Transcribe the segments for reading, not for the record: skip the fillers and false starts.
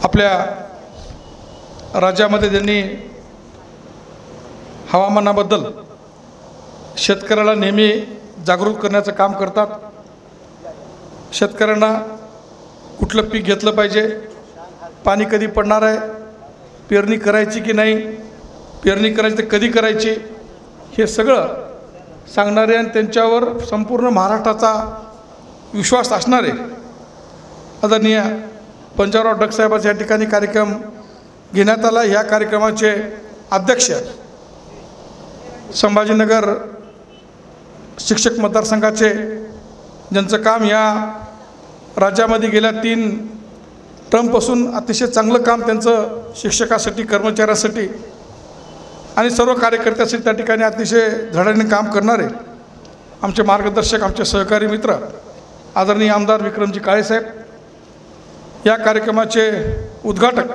आपल्या राज्यामध्ये त्यांनी हवामानाबद्दल शेतकऱ्याला नेहमी जागरूक करण्याचं काम करतात। शेतकऱ्यांना कुठलं पीक घेतलं पाहिजे, पाणी कधी पडणार आहे, पेरणी करायची की नाही, पेरणी करायची तर कधी करायची, हे सगळं सांगणारे आणि त्यांच्यावर संपूर्ण महाराष्ट्राचा विश्वास असणारे आदरणीय पंजाबराव डगसाहेबांच्या या ठिकाणी कार्यक्रम घेण्यात आला। ह्या कार्यक्रमाचे अध्यक्ष संभाजीनगर शिक्षक मतदारसंघाचे, ज्यांचं काम या राज्यामध्ये गेल्या 3 टर्मपासून अतिशय चांगलं काम त्यांचं शिक्षकासाठी, कर्मचाऱ्यासाठी आणि सर्व कार्यकर्त्यासाठी त्या ठिकाणी अतिशय धडाडीने काम करणारे आमचे मार्गदर्शक, आमचे सहकारी मित्र आदरणीय आमदार विक्रमजी काळेसाहेब या कार्यक्रमाचे उद्घाटक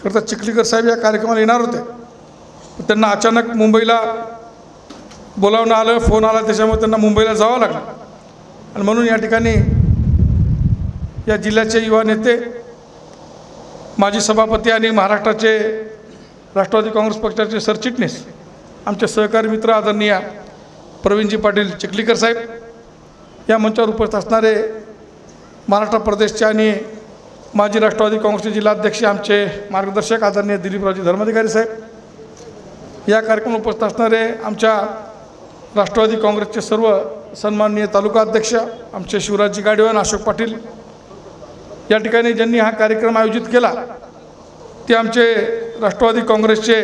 करता चिखलीकर साहेब या कार्यक्रमाला येणार होते, त्यांना अचानक मुंबईला बोलावणं आलं, फोन आला, त्याच्यामुळे त्यांना मुंबईला जावं लागलं आणि म्हणून या ठिकाणी या जिल्ह्याचे युवा नेते, माजी सभापती आणि महाराष्ट्राचे राष्ट्रवादी काँग्रेस पक्षाचे सरचिटणीस आमचे सहकारी मित्र आदरणीय प्रवीणजी पाटील चिखलीकर साहेब, या मंचावर उपस्थित असणारे महाराष्ट्र प्रदेशचे आणि माजी राष्ट्रवादी काँग्रेसचे जिल्हाध्यक्ष आमचे मार्गदर्शक आदरणीय दिलीपरावजी धर्माधिकारी साहेब, या कार्यक्रमात उपस्थित असणारे आमच्या राष्ट्रवादी काँग्रेसचे सर्व सन्माननीय तालुका अध्यक्ष आमचे शिवराजजी गाडीवान, अशोक पाटील, या ठिकाणी ज्यांनी हा कार्यक्रम आयोजित केला ते आमचे राष्ट्रवादी काँग्रेसचे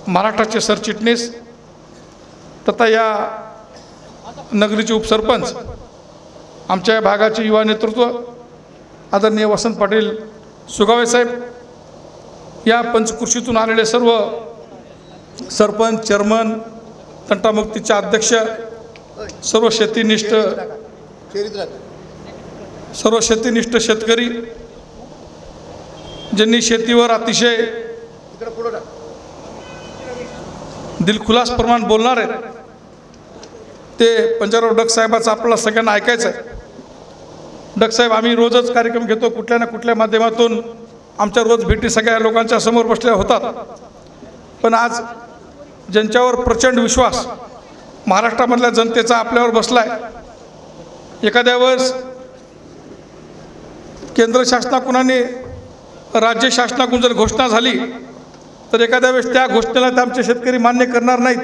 महाराष्ट्राचे सरचिटणीस तथा या नगरीचे उपसरपंच, आमच्या भागाचे युवा नेतृत्व आदरणीय वसंत पाटील सुगावे साहेब, या पंचकृषीतून आलेले सर्व सरपंच, चेअरमन, तंटामुक्तीचे अध्यक्ष, सर्व शेतीनिष्ठ शेतकरी ज्यांनी शेतीवर अतिशय दिलखुलास प्रमाण बोलणार आहेत, ते पंजाबराव डगसाहेबांचं आपल्याला सगळ्यांना ऐकायचं आहे। डगसाहेब, आम्ही रोजच कार्यक्रम घेतो, कुठल्या ना कुठल्या माध्यमातून आमच्या रोज भेटी सगळ्या लोकांच्या समोर बसल्या होतात, पण आज ज्यांच्यावर प्रचंड विश्वास महाराष्ट्रामधल्या जनतेचा आपल्यावर बसलाय, एखाद्या वेळेस केंद्र शासनाकडून आणि राज्य शासनाकडून जर घोषणा झाली तर एखाद्या वेळेस त्या घोषणेला ते आमचे शेतकरी मान्य करणार नाहीत,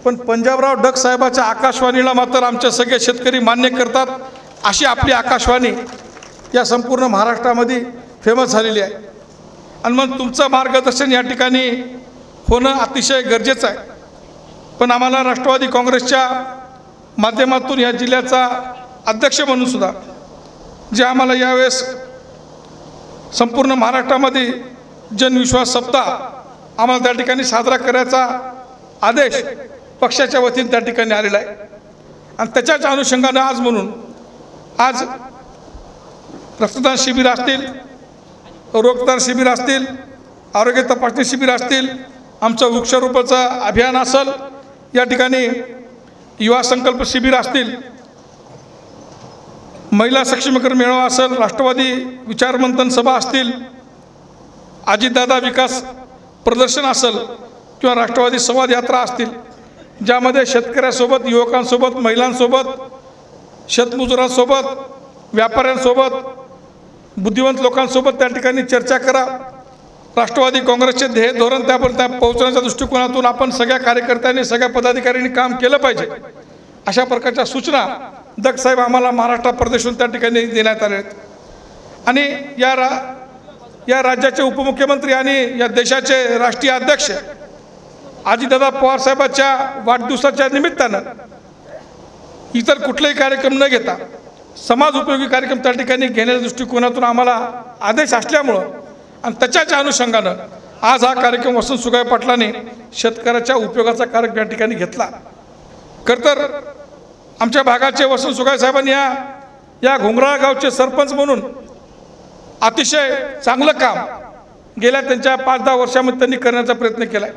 पण पंजाबराव डगसाहेबाच्या आकाशवाणीला मात्र आमचे सगळे शेतकरी मान्य करतात। अशी आपली आकाशवाणी या संपूर्ण महाराष्ट्रामध्ये फेमस झालेली आहे आणि मग तुमचं मार्गदर्शन या ठिकाणी होणं अतिशय गरजेचं आहे। पण आम्हाला राष्ट्रवादी काँग्रेसच्या माध्यमातून या जिल्ह्याचा अध्यक्ष म्हणून सुद्धा जे आम्हाला यावेळेस संपूर्ण महाराष्ट्रामध्ये जनविश्वास सप्ताह आम्हाला त्या ठिकाणी साजरा करायचा आदेश पक्षाच्या वतीने त्या ठिकाणी आलेला आहे आणि त्याच्याच अनुषंगानं आज रक्तदान शिबिर असतील, रोगदान शिबिर असतील, आरोग्य तपासणी शिबिर असतील, आमचं वृक्षारोपणाचं अभियान असेल, या ठिकाणी युवा संकल्प शिबिर असतील, महिला सक्षमीकरण मेळावा असेल, राष्ट्रवादी विचारमंथन सभा असतील, अजितदादा विकास प्रदर्शन असेल किंवा राष्ट्रवादी संवाद यात्रा असतील, ज्यामध्ये शेतकऱ्यांसोबत, युवकांसोबत, महिलांसोबत, शेतमजुरांसोबत, व्यापाऱ्यांसोबत, बुद्धिवंत लोकांसोबत त्या ठिकाणी चर्चा करा। राष्ट्रवादी काँग्रेसचे ध्येय धोरण त्यापर्यंत पोहोचण्याच्या दृष्टिकोनातून आपण सगळ्या कार्यकर्त्यांनी, सगळ्या पदाधिकाऱ्यांनी काम केलं पाहिजे, अशा प्रकारच्या सूचना डगसाहेब आम्हाला महाराष्ट्र प्रदेशून त्या ठिकाणी देण्यात आल्या आहेत। आणि या राज्याचे उपमुख्यमंत्री आणि या देशाचे राष्ट्रीय अध्यक्ष अजितदादा पवार साहेबांच्या वाढदिवसाच्या निमित्तानं इतर कुठलेही कार्यक्रम न घेता समाज उपयोगी कार्यक्रम त्या ठिकाणी घेण्याच्या दृष्टिकोनातून आम्हाला आदेश असल्यामुळं आणि त्याच्याच अनुषंगानं आज हा कार्यक्रम वसंत सुगावे पाटलांनी शेतकऱ्याच्या उपयोगाचा कार्यक्रम या ठिकाणी घेतला। खरं तर आमच्या भागाचे वसंत सुगावे साहेबांनी या घोंगराळा गावचे सरपंच म्हणून अतिशय चांगलं काम गेल्या त्यांच्या 5-10 वर्षांमध्ये त्यांनी करण्याचा प्रयत्न केला।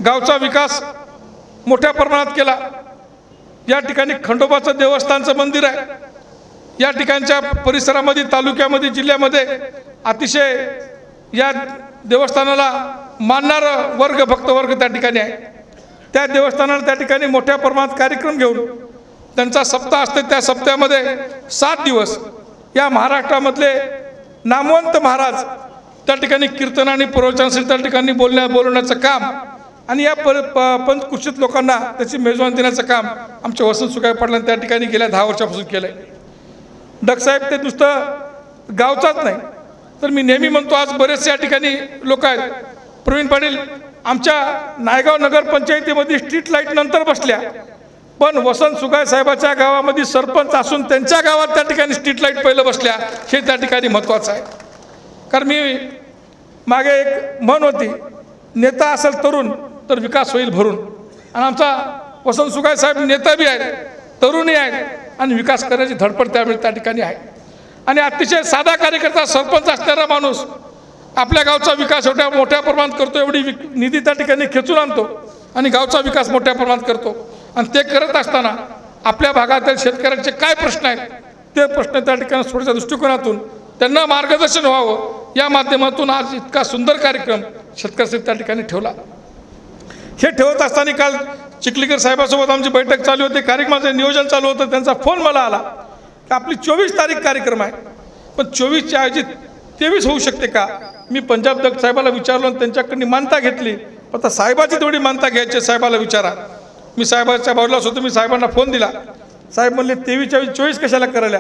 गावचा विकास मोठ्या प्रमाणात केला। या ठिकाणी खंडोबाचं देवस्थानचं मंदिर आहे, या ठिकाणच्या परिसरामध्ये, तालुक्यामध्ये, जिल्ह्यामध्ये अतिशय या देवस्थानाला मानणारा वर्ग, भक्तवर्ग त्या ठिकाणी आहे. त्या देवस्थानाला त्या ठिकाणी मोठ्या प्रमाणात कार्यक्रम घेऊन त्यांचा सप्ताह असते. त्या सप्त्यामध्ये 7 दिवस या महाराष्ट्रामधले नामवंत महाराज त्या ठिकाणी कीर्तन आणि प्रवचनासाठी त्या ठिकाणी बोलवण्याचं काम आणि या पंचकृषित लोकांना त्याची मेजवानी देण्याचं काम आमच्या वसंत सुगाय पाटलांनी त्या ठिकाणी गेल्या 10 वर्षापासून केलं आहे. डगसाहेब ते नुसतं गावचाच नाही, तर मी नेहमी म्हणतो, आज बरेचसे या ठिकाणी लोक आहेत. प्रवीण पाटील आमच्या नायगाव नगरपंचायतीमध्ये स्ट्रीट लाईट नंतर बसल्या, पण वसंत सुगाय साहेबाच्या गावामध्ये सरपंच असून त्यांच्या गावात त्या ठिकाणी स्ट्रीट लाईट पहिलं बसल्या, हे त्या ठिकाणी महत्त्वाचं आहे. कारण मी मागे एक म्हण होती, नेता असेल तरुण तर विकास होईल भरून. आणि आमचा वसंत सुगाय साहेब नेता बी आहेत, तरुणही आहेत आणि विकास करण्याची धडपड त्यावेळी त्या ठिकाणी आहे. आणि अतिशय साधा कार्यकर्ता, सरपंच असणारा माणूस आपल्या गावचा विकास मोठ्या प्रमाणात करतो, एवढी निधी त्या ठिकाणी खेचून आणतो आणि गावचा विकास मोठ्या प्रमाणात करतो. आणि ते करत असताना आपल्या भागातील शेतकऱ्यांचे काय प्रश्न आहेत ते प्रश्न त्या ठिकाणी सोडण्याच्या दृष्टिकोनातून त्यांना मार्गदर्शन व्हावं या माध्यमातून आज इतका सुंदर कार्यक्रम शेतकरी त्या ठिकाणी ठेवला. हे ठेवत असताना काल चिखलीकर साहेबांसोबत आमची बैठक चालू होती, कार्यक्रमाचं नियोजन चालू होतं. त्यांचा फोन मला आला की आपली 24 तारीख कार्यक्रम आहे, पण 24च्या ऐवजी 23 होऊ शकते का? मी पंजाब दत्त साहेबाला विचारलो आणि त्यांच्याकडून मान्यता घेतली. आता साहेबाची थोडी मान्यता घ्यायची, साहेबाला विचारा. मी साहेबाच्या बाजूलाच होतो, मी साहेबांना फोन दिला. साहेब म्हणले 23च्या ऐवजी 24 कशाला करायला?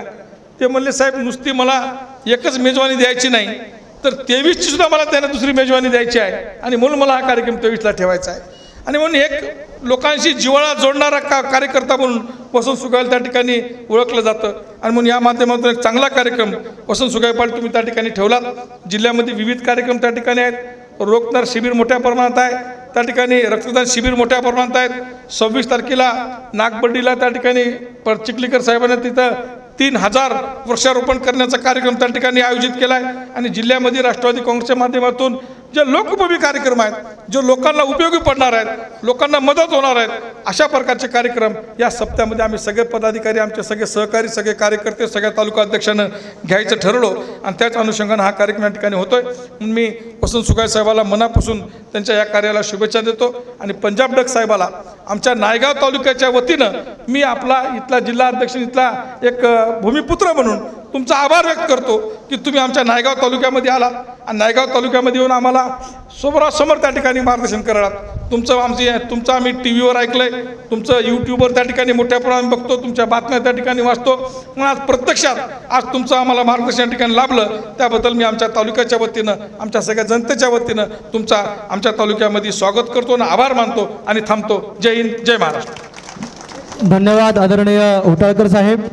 ते म्हणले साहेब नुसती मला एकच मेजवानी द्यायची नाही, तर 23ची सुद्धा मला त्यांना दुसरी मेजवानी द्यायची आहे आणि म्हणून मला हा कार्यक्रम 23ला ठेवायचा आहे. आणि म्हणून एक लोकांशी जिव्हाळा जोडणारा कार्यकर्ता म्हणून वसंत सुगाय त्या ठिकाणी ओळखलं जातं. आणि म्हणून या माध्यमातून एक चांगला कार्यक्रम वसंत सुगाय पाटील तुम्ही त्या ठिकाणी ठेवलात. जिल्ह्यामध्ये विविध कार्यक्रम त्या ठिकाणी आहेत. रोगणार शिबिर मोठ्या प्रमाणात आहे, त्या ठिकाणी रक्तदान शिबिर मोठ्या प्रमाणात आहेत. 26 तारखेला नागबड्डीला त्या ठिकाणी चिखलीकर साहेबांना तिथं 3000 वृक्षारोपण करण्याचा कार्यक्रम त्या ठिकाणी आयोजित केला आहे. आणि जिल्ह्यामध्ये राष्ट्रवादी काँग्रेसच्या माध्यमातून जे लोकोपयोगी कार्यक्रम आहेत, जो लोकांना उपयोगी पडणार आहेत, लोकांना मदत होणार आहेत, अशा प्रकारचे कार्यक्रम या सप्त्यामध्ये आम्ही सगळे पदाधिकारी, आमचे सगळे सहकारी, सगळे कार्यकर्ते, सगळ्या तालुका अध्यक्षांना घ्यायचं ठरवलं आणि त्याच अनुषंगानं हा कार्यक्रम या ठिकाणी होतोय. म्हणून मी वसंत सुगाय साहेबाला मनापासून त्यांच्या या कार्याला शुभेच्छा देतो. आणि पंजाब डग साहेबाला आमच्या नायगाव तालुक्याच्या वतीनं मी आपला इथला जिल्हा अध्यक्ष, इथला एक भूमिपुत्र म्हणून तुमचा आभार व्यक्त करतो की तुम्ही आमच्या नायगाव तालुक्यामध्ये आलात आणि नायगाव तालुक्यामध्ये येऊन आम्हाला समोरासमोर त्या ठिकाणी मार्गदर्शन करालात. तुमचं आम्ही TV वर ऐकलंय, तुमचं YouTubeवर त्या ठिकाणी मोठ्या प्रमाणात बघतो, तुमच्या बातम्या त्या ठिकाणी वाचतो. पण आज प्रत्यक्षात आज तुमचं आम्हाला मार्गदर्शन या ठिकाणी लाभलं, त्याबद्दल मी आमच्या तालुक्याच्या वतीनं, आमच्या सगळ्या जनतेच्या वतीनं तुमचा आमच्या तालुक्यामध्ये स्वागत करतो आणि आभार मानतो आणि थांबतो. जय हिंद, जय महाराष्ट्र. धन्यवाद आदरणीय होटाळकर साहेब.